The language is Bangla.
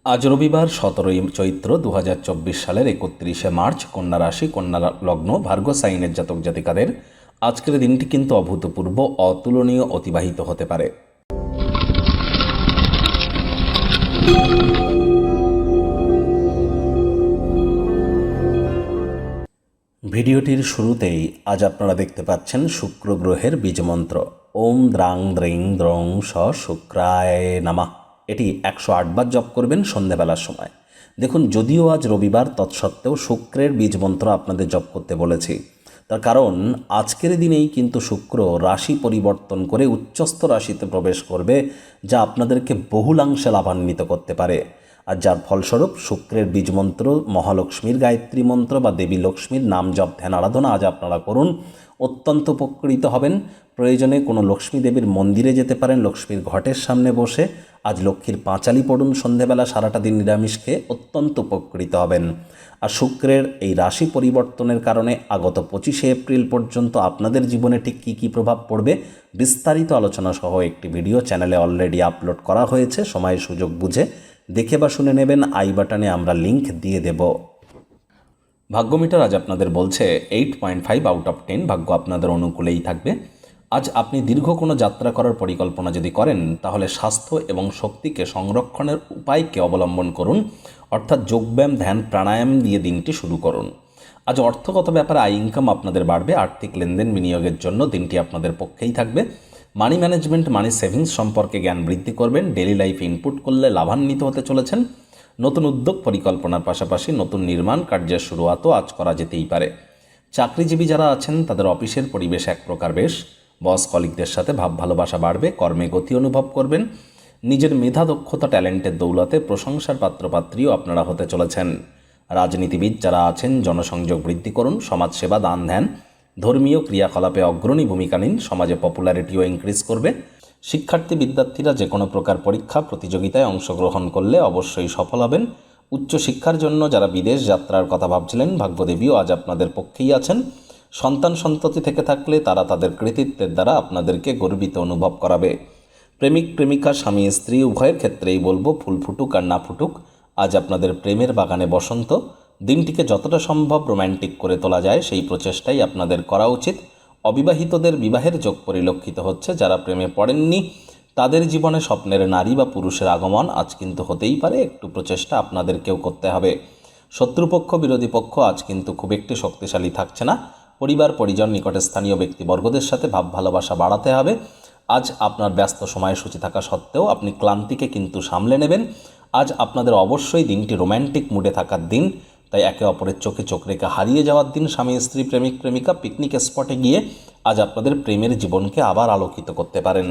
আজ রবিবার 17ই চৈত্র 2024 সালের 31শে মার্চ, কন্যা রাশি, কন্যা লগ্ন, ভার্গ সাইনের জাতক জাতিকাদের আজকের দিনটি কিন্তু অভূতপূর্ব, অতুলনীয় অতিবাহিত হতে পারে। ভিডিওটির শুরুতেই আজ আপনারা দেখতে পাচ্ছেন শুক্র গ্রহের বীজমন্ত্র ওম দ্রাং দ্রিং দ্রং স শুক্রায় নামা। এটি 108 বার জপ করবেন সন্ধ্যাবেলার সময়। দেখুন, যদিও আজ রবিবার, তৎসত্ত্বেও শুক্রের বীজমন্ত্র আপনাদের জপ করতে বলেছি। তার কারণ আজকের দিনেই কিন্তু শুক্র রাশি পরিবর্তন করে উচ্চস্থ রাশিতে প্রবেশ করবে, যা আপনাদেরকে বহুলাংশে লাভান্বিত করতে পারে। আর যার ফলস্বরূপ শুক্রের বীজমন্ত্র, মহালক্ষ্মীর গায়ত্রী মন্ত্র বা দেবী লক্ষ্মীর নাম জপ ধ্যান আরাধনা আজ আপনারা করুন, অত্যন্ত উপকৃত হবেন। প্রয়োজনে কোনো লক্ষ্মী দেবীর মন্দিরে যেতে পারেন, লক্ষ্মীর ঘটের সামনে বসে আজ লক্ষ্মীর পাঁচালি পড়ুন সন্ধেবেলা, সারাটা দিন নিরামিষ খেয়ে অত্যন্ত উপকৃত হবেন। আর শুক্রের এই রাশি পরিবর্তনের কারণে আগত 25শে এপ্রিল পর্যন্ত আপনাদের জীবনে ঠিক কী কী প্রভাব পড়বে, বিস্তারিত আলোচনা সহ একটি ভিডিও চ্যানেলে অলরেডি আপলোড করা হয়েছে। সময় সুযোগ বুঝে দেখে বা শুনে নেবেন, আই বাটনে আমরা লিংক দিয়ে দেব। ভাগ্যমিটার আজ আপনাদের বলছে 8.5 আউট অফ 10, ভাগ্য আপনাদের অনুকূলেই থাকবে। আজ আপনি দীর্ঘ কোনো যাত্রা করার পরিকল্পনা যদি করেন, তাহলে স্বাস্থ্য এবং শক্তিকে সংরক্ষণের উপায়কে অবলম্বন করুন, অর্থাৎ যোগব্যায়াম, ধ্যান, প্রাণায়াম দিয়ে দিনটি শুরু করুন। আজ অর্থগত ব্যাপারে আয় ইনকাম আপনাদের বাড়বে। আর্থিক লেনদেন বিনিয়োগের জন্য দিনটি আপনাদের পক্ষেই থাকবে। মানি ম্যানেজমেন্ট, মানি সেভিংস সম্পর্কে জ্ঞান বৃদ্ধি করবেন। ডেলি লাইফে ইনপুট করলে লাভান্বিত হতে চলেছেন। নতুন উদ্যোগ পরিকল্পনার পাশাপাশি নতুন নির্মাণ কার্যের শুরুয়াতও আজ করা যেতেই পারে। চাকরিজীবী যারা আছেন তাদের অফিসের পরিবেশ এক প্রকার বেশ। বস কলিগদের সাথে ভাব ভালোবাসা বাড়বে। কর্মে গতি অনুভব করবেন। নিজের মেধা, দক্ষতা, ট্যালেন্টের দৌলতে প্রশংসার পাত্রপাত্রীও আপনারা হতে চলেছেন। রাজনীতিবিদ যারা আছেন জনসংযোগ বৃদ্ধি করুন। সমাজসেবা, দান ধ্যান, ধর্মীয় ক্রিয়াকলাপে অগ্রণী ভূমিকা নিন। সমাজে পপুলারিটিও ইনক্রিজ করবে। শিক্ষার্থী বিদ্যার্থীরা যে কোনো প্রকার পরীক্ষা প্রতিযোগিতায় অংশগ্রহণ করলে অবশ্যই সফল হবেন। উচ্চশিক্ষার জন্য যারা বিদেশ যাত্রার কথা ভাবছিলেন, ভাগ্যদেবীও আজ আপনাদের পক্ষেই আছেন। সন্তান সন্ততি থেকে থাকলে তারা তাদের কৃতিত্বের দ্বারা আপনাদেরকে গর্বিত অনুভব করাবে। প্রেমিক প্রেমিকা, স্বামী স্ত্রী উভয়ের ক্ষেত্রেই বলবো, ফুল ফুটুক আর না ফুটুক, আজ আপনাদের প্রেমের বাগানে বসন্ত। দিনটিকে যতটা সম্ভব রোম্যান্টিক করে তোলা যায় সেই প্রচেষ্টাই আপনাদের করা উচিত। অবিবাহিতদের বিবাহের যোগ পরিলক্ষিত হচ্ছে। যারা প্রেমে পড়েননি তাদের জীবনে স্বপ্নের নারী বা পুরুষের আগমন আজ কিন্তু হতেই পারে। একটু প্রচেষ্টা আপনাদেরকেও করতে হবে। শত্রুপক্ষ, বিরোধী পক্ষ আজ কিন্তু খুব একটি শক্তিশালী থাকছে না। পরিবার, পরিজন, নিকটে স্থানীয় ব্যক্তিবর্গদের সাথে ভাব ভালোবাসা বাড়াতে হবে। আজ আপনার ব্যস্ত সময়সূচি থাকা সত্ত্বেও আপনি ক্লান্তিকে কিন্তু সামলে নেবেন। আজ আপনাদের অবশ্যই দিনটি রোম্যান্টিক মুডে থাকার দিন, তাই একে অপরের চোখে চোখ রেখে হারিয়ে যাওয়ার দিন। স্বামী স্ত্রী, প্রেমিক প্রেমিকা পিকনিক স্পটে গিয়ে আজ আপনাদের প্রেমের জীবনকে আবার আলোকিত করতে পারেন।